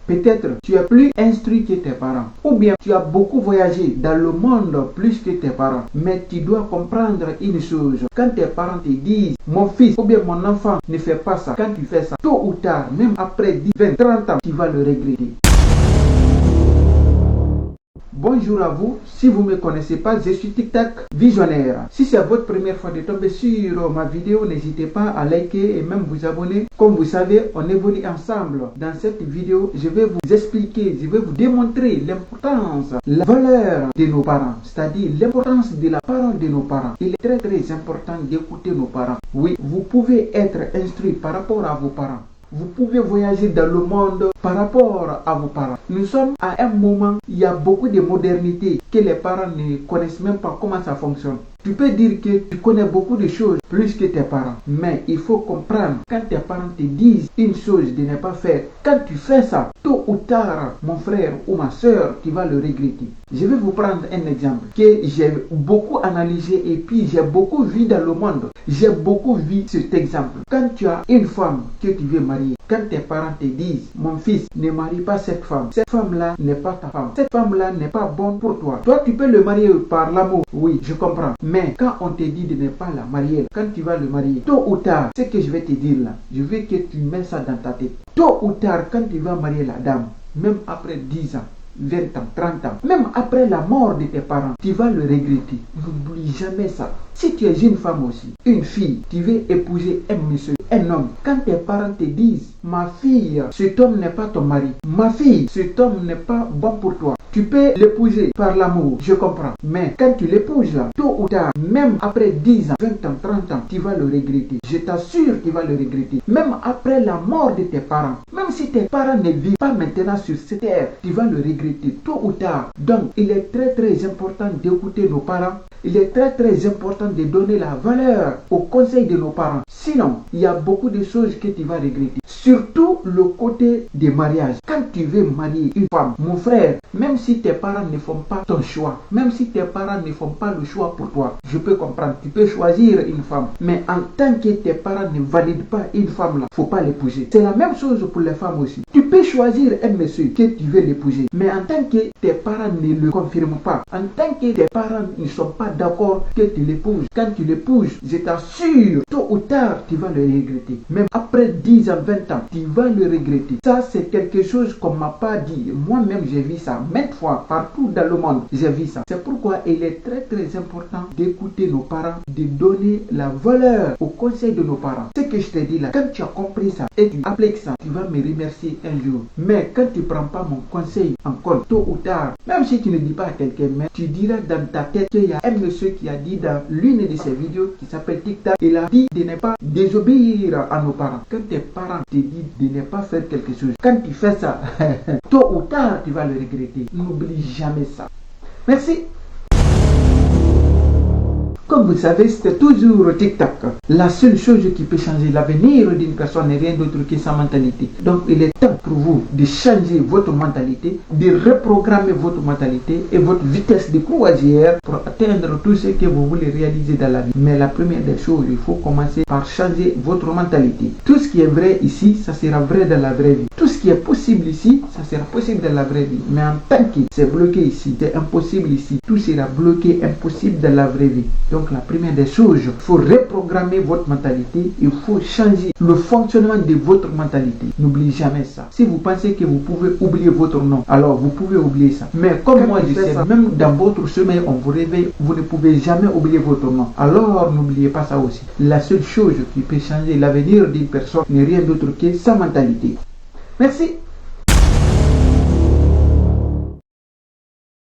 Peut-être tu es plus instruit que tes parents. Ou bien tu as beaucoup voyagé dans le monde plus que tes parents. Mais tu dois comprendre une chose. Quand tes parents te disent, mon fils ou bien mon enfant ne fait pas ça. Quand tu fais ça, tôt ou tard, même après 10, 20, 30 ans, tu vas le regretter. Bonjour à vous, si vous ne me connaissez pas, je suis TikTok Visionnaire. Si c'est votre première fois de tomber sur ma vidéo, n'hésitez pas à liker et même vous abonner. Comme vous savez, on évolue ensemble. Dans cette vidéo, je vais vous expliquer, je vais vous démontrer l'importance, la valeur de nos parents, c'est-à-dire l'importance de la parole de nos parents. Il est très important d'écouter nos parents. Oui, vous pouvez être instruit par rapport à vos parents. Vous pouvez voyager dans le monde par rapport à vos parents. Nous sommes à un moment, il y a beaucoup de modernité que les parents ne connaissent même pas comment ça fonctionne. Tu peux dire que tu connais beaucoup de choses plus que tes parents. Mais il faut comprendre, quand tes parents te disent une chose de ne pas faire, quand tu fais ça, tôt ou tard, mon frère ou ma soeur, tu vas le regretter. Je vais vous prendre un exemple que j'ai beaucoup analysé et puis j'ai beaucoup vu dans le monde. J'ai beaucoup vu cet exemple. Quand tu as une femme que tu veux marier, quand tes parents te disent, mon fils, ne marie pas cette femme-là n'est pas ta femme, cette femme-là n'est pas bonne pour toi. Toi, tu peux le marier par l'amour, oui, je comprends. Mais quand on te dit de ne pas la marier, quand tu vas le marier, tôt ou tard, ce que je vais te dire là, je veux que tu mets ça dans ta tête. Tôt ou tard, quand tu vas marier la dame, même après 10 ans, 20 ans, 30 ans, même après la mort de tes parents, tu vas le regretter. N'oublie jamais ça. Si tu es une femme aussi, une fille, tu veux épouser un monsieur, un homme, quand tes parents te disent, ma fille, cet homme n'est pas ton mari, ma fille, cet homme n'est pas bon pour toi, tu peux l'épouser par l'amour, je comprends. Mais quand tu l'épouses là, tôt ou tard, même après 10 ans, 20 ans, 30 ans, tu vas le regretter. Je t'assure que tu vas le regretter. Même après la mort de tes parents, même si tes parents ne vivent pas maintenant sur cette terre, tu vas le regretter tôt ou tard. Donc, il est très important d'écouter nos parents. Il est très important de donner la valeur au conseil de nos parents. Sinon, il y a beaucoup de choses que tu vas regretter. Surtout le côté des mariages. Quand tu veux marier une femme, mon frère, même si tes parents ne font pas ton choix, même si tes parents ne font pas le choix pour toi, je peux comprendre, tu peux choisir une femme. Mais en tant que tes parents ne valident pas une femme là, faut pas l'épouser. C'est la même chose pour les femmes aussi. Tu peux choisir un monsieur que tu veux l'épouser. Mais en tant que tes parents ne le confirment pas, en tant que tes parents ne sont pas d'accord que tu l'épouses, quand tu l'épouses, je t'assure, tôt ou tard, tu vas le regretter. Même après 10 ans, 20 ans, tu vas le regretter. Ça, c'est quelque chose qu'on m'a pas dit. Moi-même, j'ai vu ça maintes fois, partout dans le monde, j'ai vu ça. C'est pourquoi il est très important d'écouter nos parents, de donner la valeur au conseil de nos parents. Ce que je te dis là, quand tu as compris ça et tu appliques ça, tu vas me remercier un jour. Mais quand tu ne prends pas mon conseil en compte, tôt ou tard, même si tu ne dis pas à quelqu'un, mais tu diras dans ta tête qu'il y a un monsieur qui a dit dans l'une de ses vidéos qui s'appelle TikTok, il a dit de ne pas désobéir à nos parents. Quand tes parents te disent de ne pas faire quelque chose, quand tu fais ça, tôt ou tard, tu vas le regretter. N'oublie jamais ça. Merci. Comme vous savez, c'est toujours TikTok. La seule chose qui peut changer l'avenir d'une personne n'est rien d'autre que sa mentalité. Donc, il est temps pour vous de changer votre mentalité, de reprogrammer votre mentalité et votre vitesse de croisière pour atteindre tout ce que vous voulez réaliser dans la vie. Mais la première des choses, il faut commencer par changer votre mentalité. Tout ce qui est vrai ici, ça sera vrai dans la vraie vie. Tout ce qui est possible ici, ça sera possible dans la vraie vie. Mais en tant que c'est bloqué ici, c'est impossible ici, tout sera bloqué, impossible dans la vraie vie. Donc la première des choses, il faut reprogrammer votre mentalité, il faut changer le fonctionnement de votre mentalité. N'oubliez jamais ça. Si vous pensez que vous pouvez oublier votre nom, alors vous pouvez oublier ça. Mais comme moi je sais, même dans votre sommeil, on vous réveille, vous ne pouvez jamais oublier votre nom. Alors n'oubliez pas ça aussi. La seule chose qui peut changer l'avenir d'une personne n'est rien d'autre que sa mentalité. Merci.